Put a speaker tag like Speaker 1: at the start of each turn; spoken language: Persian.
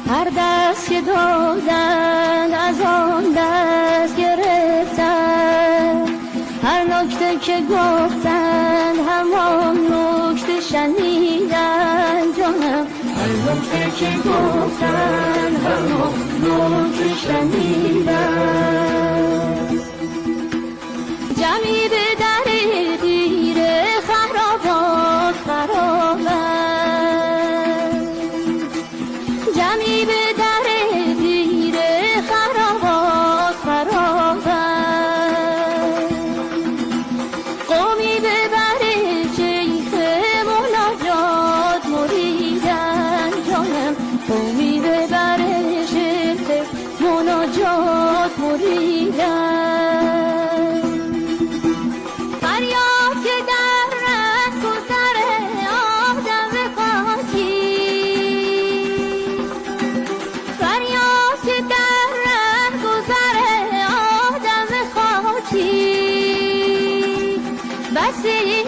Speaker 1: هر دست که دادن از آن دست گرفتن، هر نکته که گفتن همان نکته شنیدن جانم، هر نکته که گفتن همان نکته شنیدن. جمعی به در دیر خرابات خرابند، جمعی به در دیر خرابات خرابند، قومی به بر شیخ مناجات مریدن جانم، قومی به بر شیخ مناجات مریدن. فریاد که در رهگذر آدم خاکی، فریاد که در رهگذر آدم خاکی، بسی